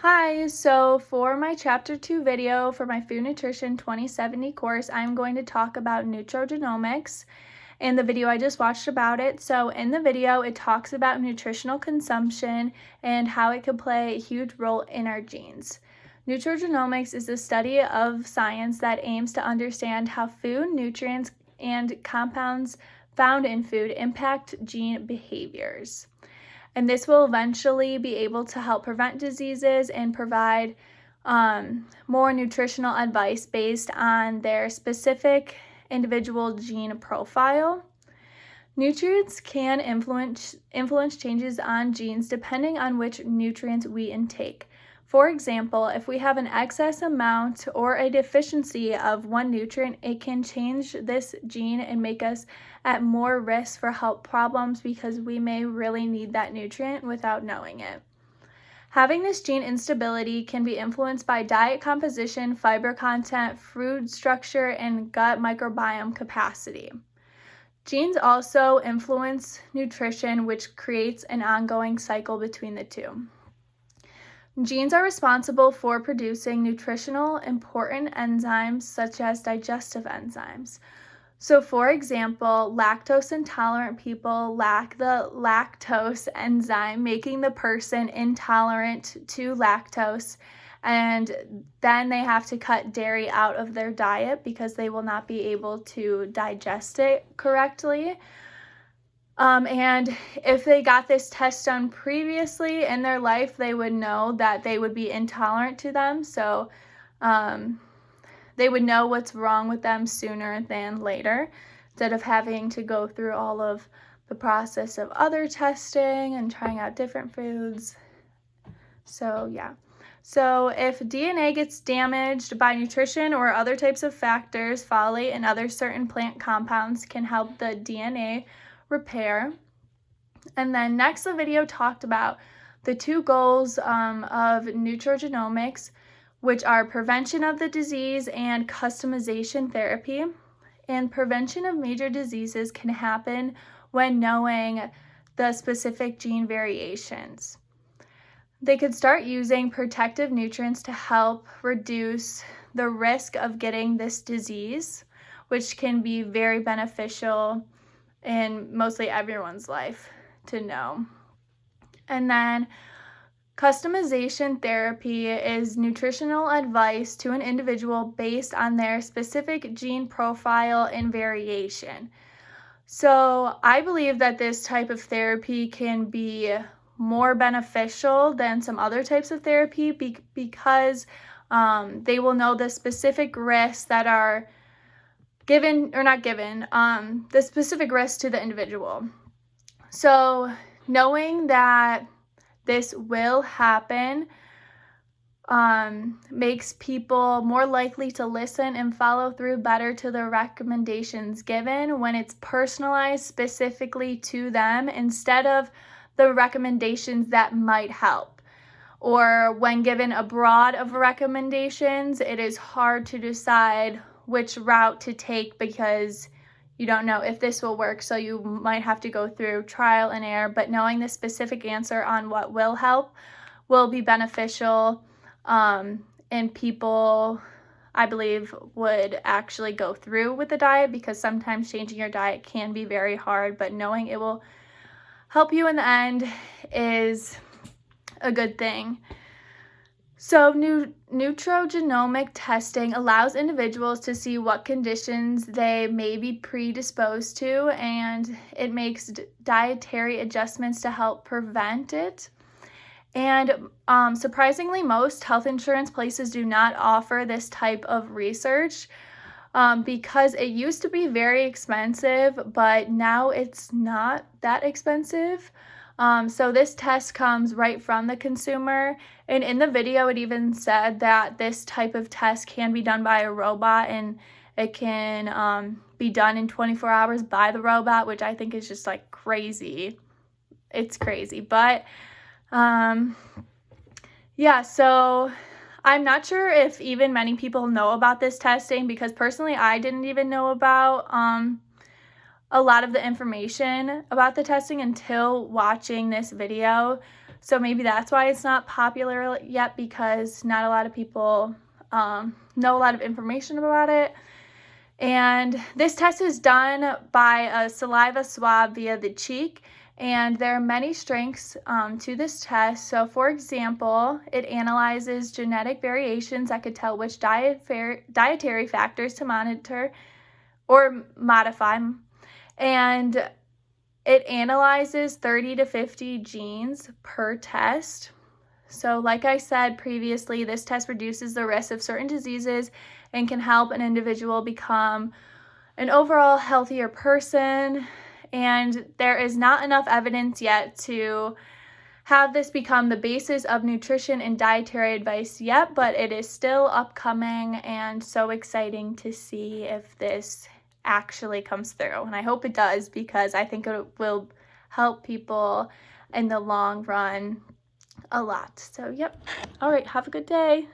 Hi, so for my Chapter 2 video for my Food Nutrition 2070 course, I'm going to talk about nutrigenomics and the video I just watched about it. So in the video, it talks about nutritional consumption and how it could play a huge role in our genes. Nutrigenomics is a study of science that aims to understand how food, nutrients, and compounds found in food impact gene behaviors. And this will eventually be able to help prevent diseases and provide more nutritional advice based on their specific individual gene profile. Nutrients can influence changes on genes depending on which nutrients we intake. For example, if we have an excess amount or a deficiency of one nutrient, it can change this gene and make us at more risk for health problems because we may really need that nutrient without knowing it. Having this gene instability can be influenced by diet composition, fiber content, food structure, and gut microbiome capacity. Genes also influence nutrition, which creates an ongoing cycle between the two. Genes are responsible for producing nutritional important enzymes such as digestive enzymes. So for example, lactose intolerant people lack the lactose enzyme, making the person intolerant to lactose, and then they have to cut dairy out of their diet because they will not be able to digest it correctly. And if they got this test done previously in their life, they would know that they would be intolerant to them. So they would know what's wrong with them sooner than later, instead of having to go through all of the process of other testing and trying out different foods. So yeah. So if DNA gets damaged by nutrition or other types of factors, folate and other certain plant compounds can help the DNA repair. And then next, the video talked about the two goals of nutrigenomics, which are prevention of the disease and customization therapy. And prevention of major diseases can happen when knowing the specific gene variations. They could start using protective nutrients to help reduce the risk of getting this disease, which can be very beneficial in mostly everyone's life to know. And then customization therapy is nutritional advice to an individual based on their specific gene profile and variation. So I believe that this type of therapy can be more beneficial than some other types of therapy because they will know the specific risks that are given or not given, the specific risk to the individual. So knowing that this will happen makes people more likely to listen and follow through better to the recommendations given when it's personalized specifically to them instead of the recommendations that might help. Or when given a broad of recommendations, it is hard to decide which route to take because you don't know if this will work, so you might have to go through trial and error, but knowing the specific answer on what will help will be beneficial, and people, I believe, would actually go through with the diet because sometimes changing your diet can be very hard, but knowing it will help you in the end is a good thing. So nutrigenomic testing allows individuals to see what conditions they may be predisposed to, and it makes dietary adjustments to help prevent it. And surprisingly, most health insurance places do not offer this type of research because it used to be very expensive, but now it's not that expensive. So this test comes right from the consumer, and in the video it even said that this type of test can be done by a robot, and it can be done in 24 hours by the robot, which I think is just like crazy. It's crazy, but yeah, so I'm not sure if even many people know about this testing because personally I didn't even know about a lot of the information about the testing until watching this video. So maybe that's why it's not popular yet, because not a lot of people know a lot of information about it. And this test is done by a saliva swab via the cheek, and there are many strengths to this test. So for example, it analyzes genetic variations that could tell which dietary factors to monitor or modify, and it analyzes 30 to 50 genes per test. So like I said previously, this test reduces the risk of certain diseases and can help an individual become an overall healthier person. And there is not enough evidence yet to have this become the basis of nutrition and dietary advice yet, but it is still upcoming and so exciting to see if this actually comes through. And I hope it does, because I think it will help people in the long run a lot. So, yep. All right, have a good day.